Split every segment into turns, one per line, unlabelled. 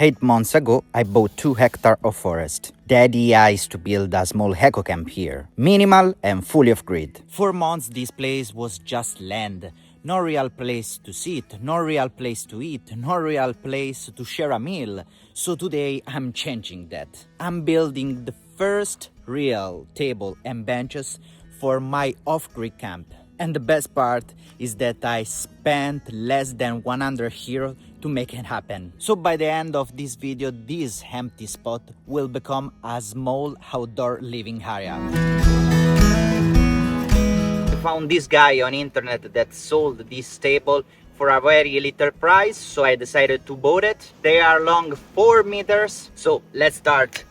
8 months ago, I bought 2 hectares of forest. The idea is to build a small eco camp here, minimal and fully off-grid. 4 months this place was just land. No real place to sit, no real place to eat, no real place to share a meal. So today I'm changing that. I'm building the first real table and benches for my off-grid camp. And the best part is that I spent less than 100 euros to make it happen. So by the end of this video, this empty spot will become a small outdoor living area. I found this guy on internet that sold this table for a very little price, so I decided to buy it. They are long 4 meters, so let's start.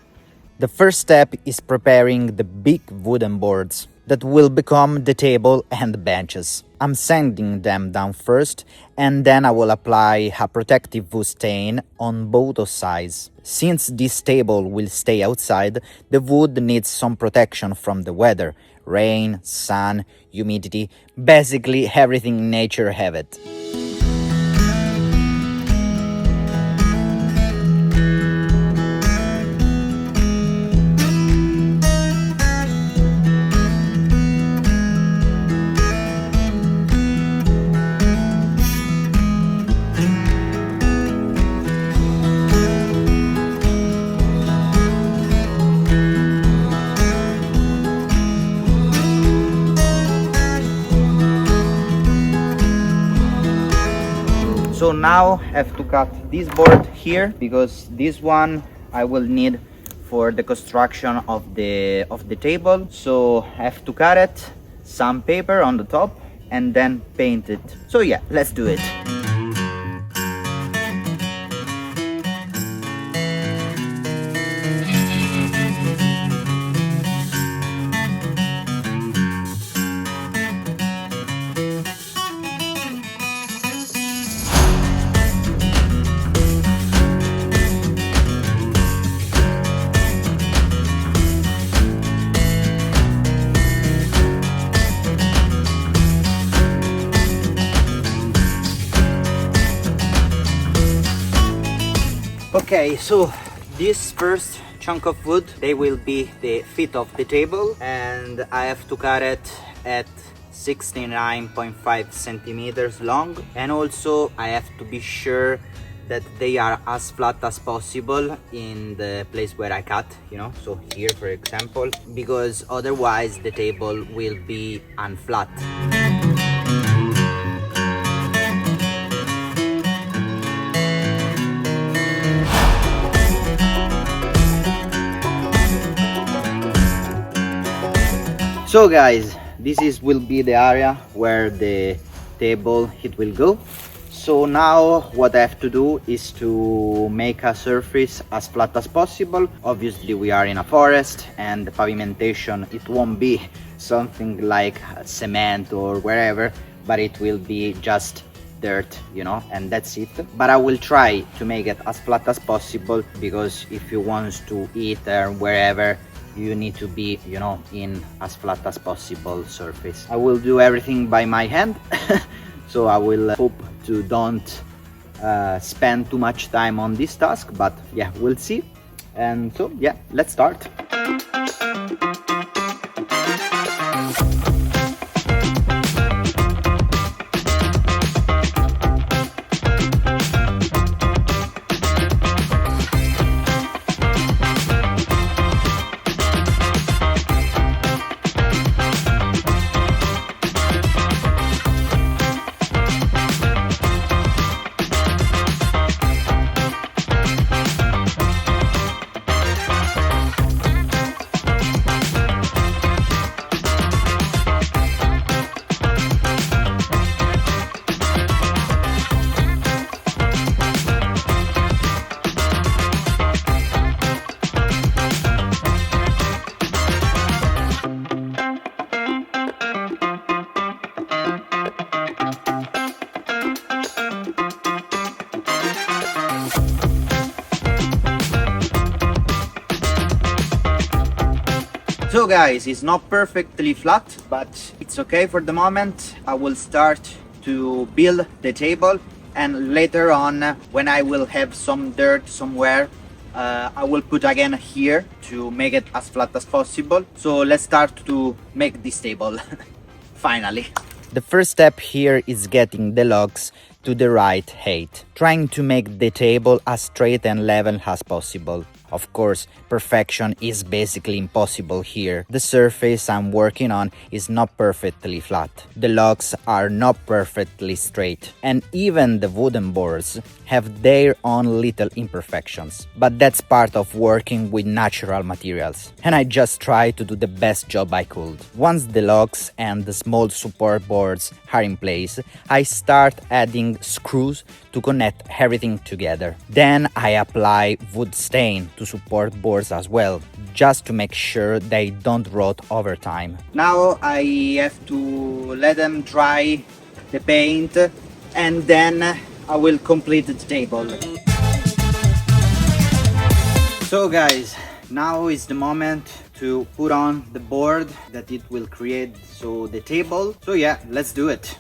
The first step is preparing the big wooden boards that will become the table and the benches. I'm sanding them down first, and then I will apply a protective wood stain on both sides. Since this table will stay outside, the wood needs some protection from the weather, rain, sun, humidity, basically everything nature have it. So now I have to cut this board here because this one I will need for the construction of the table. So I have to cut it, some paper on the top, and then paint it. So yeah, let's do it. Okay, so this first chunk of wood, they will be the feet of the table, and I have to cut it at 69.5 centimeters long, and also I have to be sure that they are as flat as possible in the place where I cut, you know, so here for example, because otherwise the table will be unflat. So guys, will be the area where the table it will go. So now what I have to do is to make a surface as flat as possible. Obviously we are in a forest, and the pavimentation, it won't be something like cement or wherever, but it will be just dirt, you know, and that's it. But I will try to make it as flat as possible, because if you want to eat wherever, you need to be, you know, in as flat as possible surface. I will do everything by my hand. So I will hope to don't spend too much time on this task, but yeah, we'll see. And so yeah, let's start. So guys, it's not perfectly flat, but it's okay for the moment. I will start to build the table. and later on, when I will have some dirt somewhere, I will put again here to make it as flat as possible. So let's start to make this table. Finally. The first step here is getting the logs to the right height, trying to make the table as straight and level as possible. Of course, perfection is basically impossible here. The surface I'm working on is not perfectly flat. The logs are not perfectly straight, and even the wooden boards have their own little imperfections. But that's part of working with natural materials, and I just try to do the best job I could. Once the logs and the small support boards are in place, I start adding screws to connect everything together. Then I apply wood stain to support boards as well, just to make sure they don't rot over time. Now I have to let them dry the paint, and then I will complete the table. So guys, now is the moment to put on the board that it will create the table. So yeah, let's do it.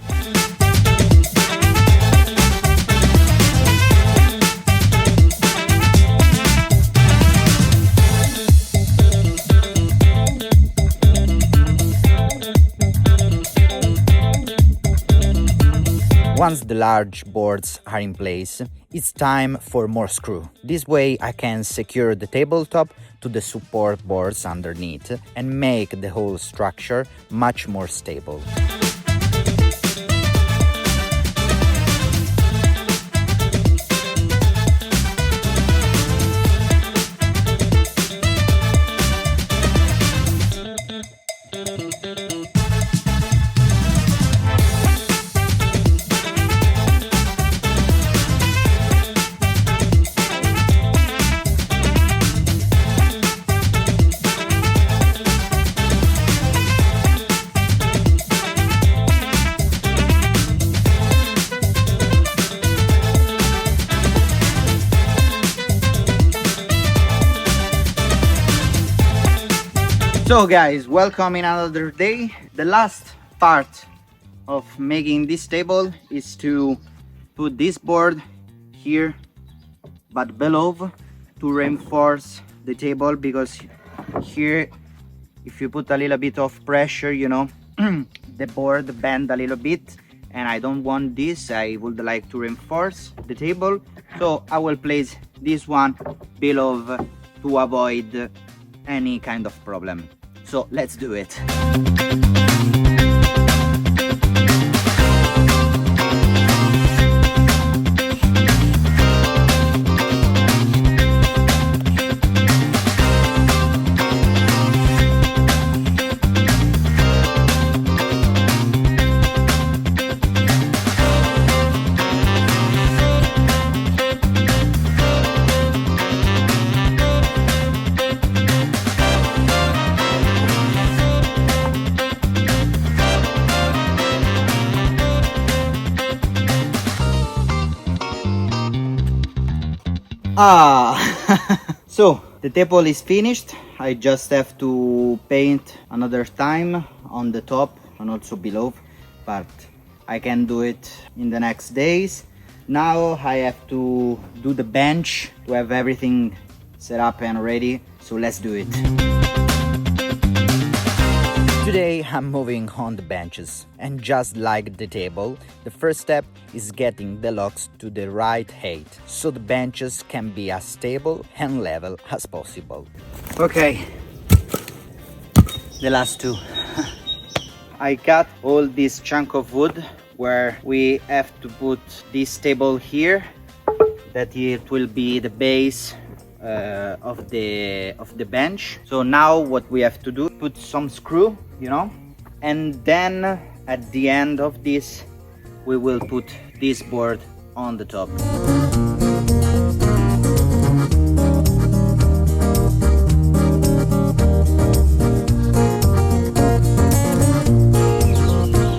Once the large boards are in place, it's time for more screw. This way I can secure the tabletop to the support boards underneath and make the whole structure much more stable. So guys, welcome in another day. The last part of making this table is to put this board here but below to reinforce the table, because here if you put a little bit of pressure, you know, the board bend a little bit, and I don't want this. I would like to reinforce the table, so I will place this one below to avoid any kind of problem. So let's do it. So the table is finished. I just have to paint another time on the top and also below, but I can do it in the next days. Now I have to do the bench to have everything set up and ready, so let's do it. Today I'm moving on the benches, and just like the table, the first step is getting the logs to the right height, so the benches can be as stable and level as possible. Okay, the last two. I cut all this chunk of wood where we have to put this table here, that it will be the base of the bench. So now what we have to do, put some screw, you know, and then at the end of this we will put this board on the top.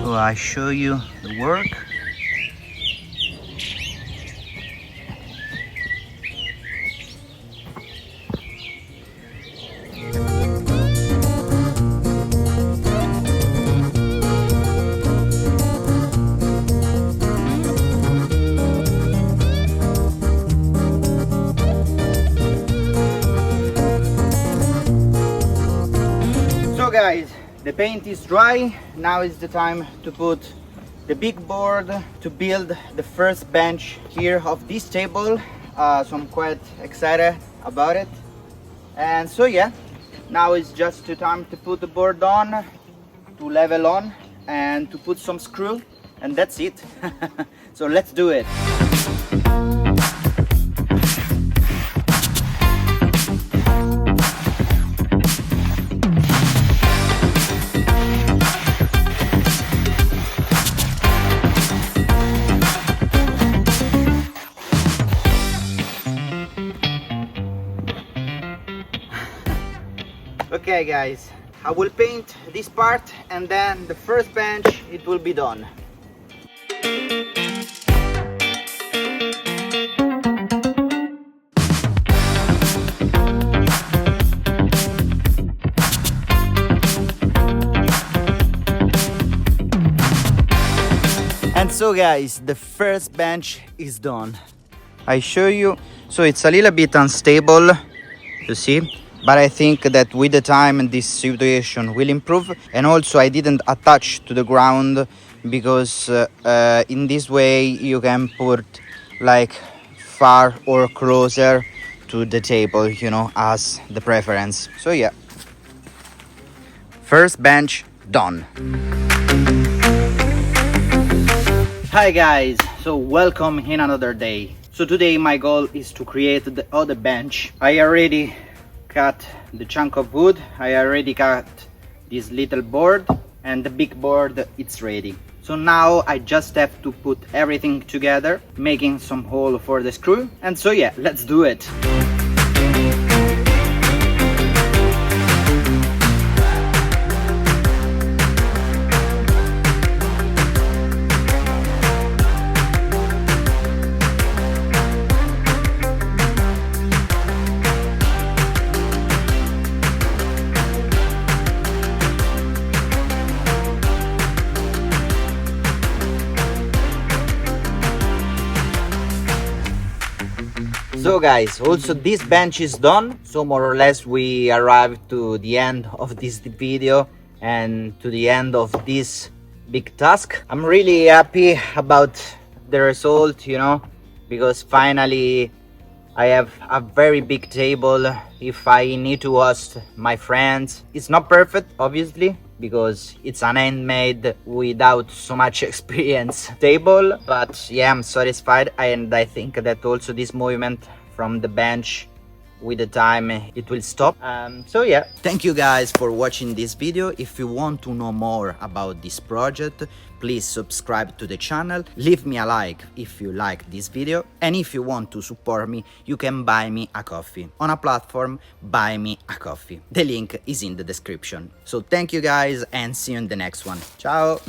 So I show you the work. guys, the paint is dry. Now is the time to put the big board to build the first bench here of this table. So I'm quite excited about it. And so yeah, now it's just the time to put the board on, to level on, and to put some screw, and that's it. So let's do it. Okay guys, I will paint this part and then the first bench it will be done. And so guys, the first bench is done. I show you, so it's a little bit unstable, you see, but I think that with the time this situation will improve. And also I didn't attach to the ground because in this way you can put like far or closer to the table, you know, as the preference. So yeah, first bench done. Hi guys, so welcome in another day. So today my goal is to create the other bench. I already cut the chunk of wood, I already cut this little board, and the big board it's ready. So now I just have to put everything together, making some hole for the screw. And so yeah, let's do it. So guys, also this bench is done. So more or less we arrived to the end of this video and to the end of this big task. I'm really happy about the result, you know, because finally I have a very big table. If I need to host my friends, it's not perfect obviously, because it's an handmade without so much experience table, but yeah, I'm satisfied. And I think that also this movement from the bench with the time it will stop. So yeah, thank you guys for watching this video. If you want to know more about this project, please subscribe to the channel, leave me a like if you like this video, and if you want to support me, you can buy me a coffee on a platform, Buy Me a Coffee. The link is in the description. So thank you guys and see you in the next one. Ciao.